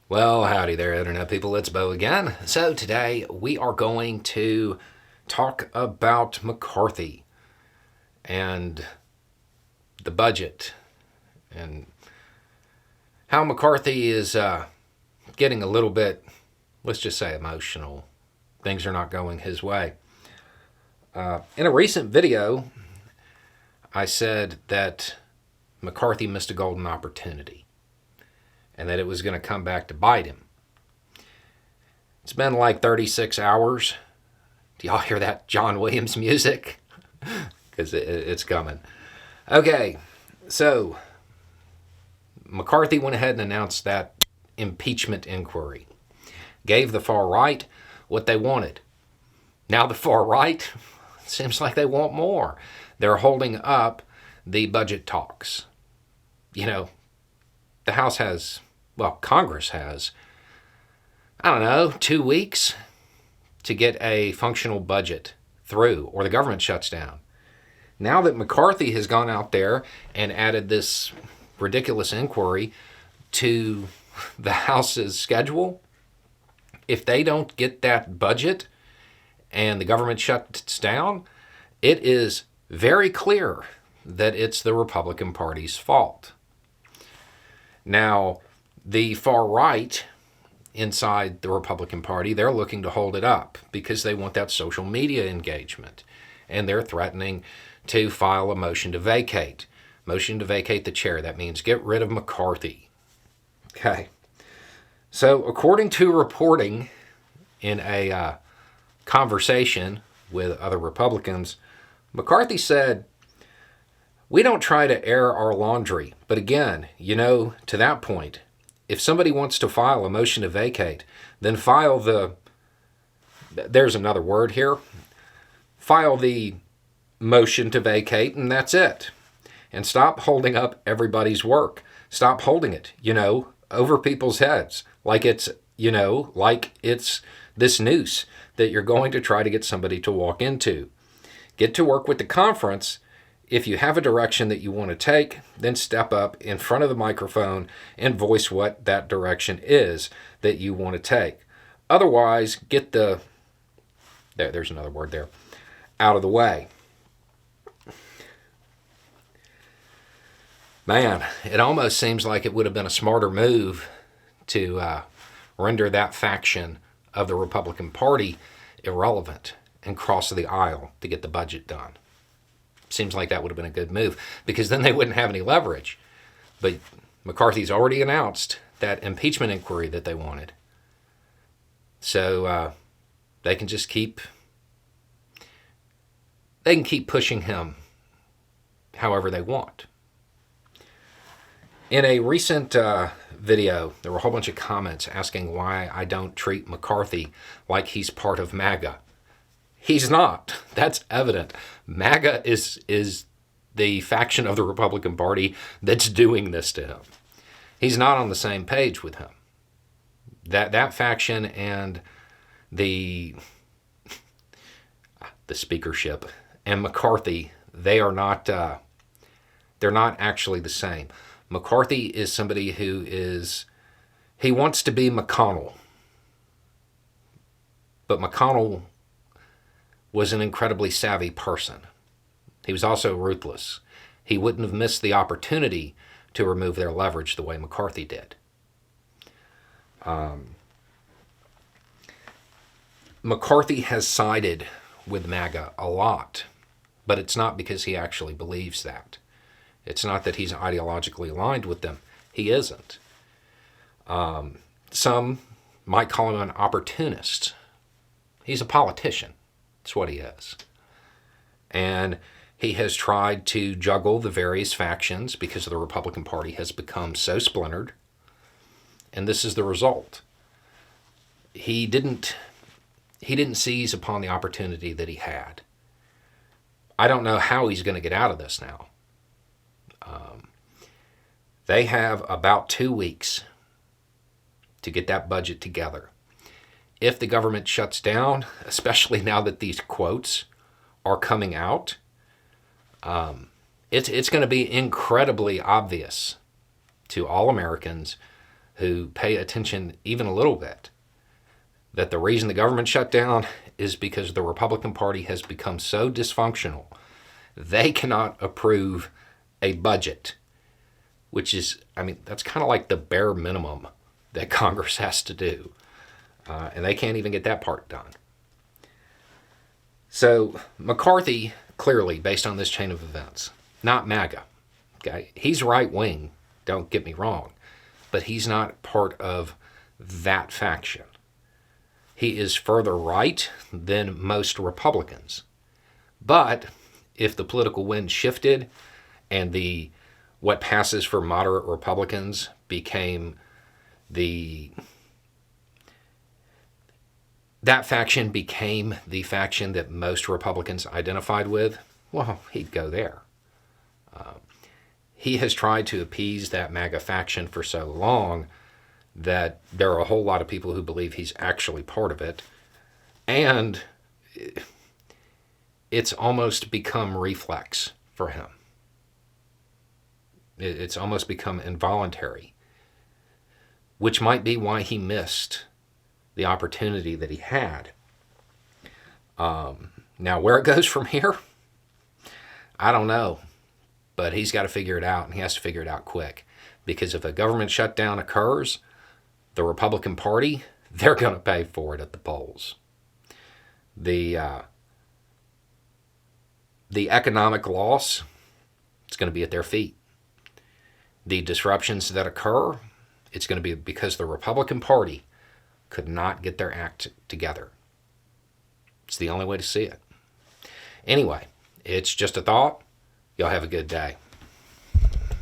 Well, howdy there, Internet people. It's Bo again. So, today we are going to talk about McCarthy and the budget and how McCarthy is getting a little bit, let's just say, emotional. Things are not going his way. In a recent video, I said that McCarthy missed a golden opportunity and that it was going to come back to bite him. It's been like 36 hours. Do y'all hear that John Williams music? Because it's coming. Okay, so McCarthy went ahead and announced that impeachment inquiry. Gave the far right what they wanted. Now the far right seems like they want more. They're holding up the budget talks. You know, the House has, well, Congress has, I don't know, 2 weeks to get a functional budget through, or the government shuts down. Now that McCarthy has gone out there and added this ridiculous inquiry to the House's schedule, if they don't get that budget and the government shuts down, it is very clear that it's the Republican Party's fault. Now, the far right inside the Republican Party, they're looking to hold it up because they want that social media engagement. And they're threatening to file a motion to vacate. Motion to vacate the chair. That means get rid of McCarthy. Okay. So, according to reporting in a conversation with other Republicans, McCarthy said, "We don't try to air our laundry. But again, to that point, if somebody wants to file a motion to vacate, then file there's another word here, file the motion to vacate, and that's it. And stop holding up everybody's work. Stop holding it, over people's heads, like it's this noose that you're going to try to get somebody to walk into. Get to work with the conference. If you have a direction that you want to take, then step up in front of the microphone and voice what that direction is that you want to take. Otherwise, get there's another word there, out of the way." Man, it almost seems like it would have been a smarter move to render that faction of the Republican Party irrelevant and cross the aisle to get the budget done. Seems like that would have been a good move because then they wouldn't have any leverage. But McCarthy's already announced that impeachment inquiry that they wanted. So they can just keep pushing him however they want. In a recent video, there were a whole bunch of comments asking why I don't treat McCarthy like he's part of MAGA. He's not. That's evident. MAGA is the faction of the Republican Party that's doing this to him. He's not on the same page with him. That faction and the speakership and McCarthy, they're not actually the same. McCarthy is somebody he wants to be McConnell. But McConnell was an incredibly savvy person. He was also ruthless. He wouldn't have missed the opportunity to remove their leverage the way McCarthy did. McCarthy has sided with MAGA a lot, but it's not because he actually believes that. It's not that he's ideologically aligned with them. He isn't. Some might call him an opportunist. He's a politician. That's what he is. And he has tried to juggle the various factions because the Republican Party has become so splintered. And this is the result. He didn't seize upon the opportunity that he had. I don't know how he's going to get out of this now. They have about 2 weeks to get that budget together. If the government shuts down, especially now that these quotes are coming out, it's going to be incredibly obvious to all Americans who pay attention even a little bit that the reason the government shut down is because the Republican Party has become so dysfunctional they cannot approve a budget, which is, I mean, that's kind of like the bare minimum that Congress has to do. And they can't even get that part done. So McCarthy, clearly, based on this chain of events, not MAGA. Okay? He's right-wing, don't get me wrong, but he's not part of that faction. He is further right than most Republicans. But if the political wind shifted and what passes for moderate Republicans became that faction became the faction that most Republicans identified with, well, he'd go there. He has tried to appease that MAGA faction for so long that there are a whole lot of people who believe he's actually part of it. And it's almost become reflex for him. It's almost become involuntary, which might be why he missed the opportunity that he had. Now, where it goes from here, I don't know. But he's got to figure it out, and he has to figure it out quick. Because if a government shutdown occurs, the Republican Party, they're going to pay for it at the polls. The economic loss, it's going to be at their feet. The disruptions that occur, it's going to be because the Republican Party could not get their act together. It's the only way to see it. Anyway, it's just a thought. Y'all have a good day.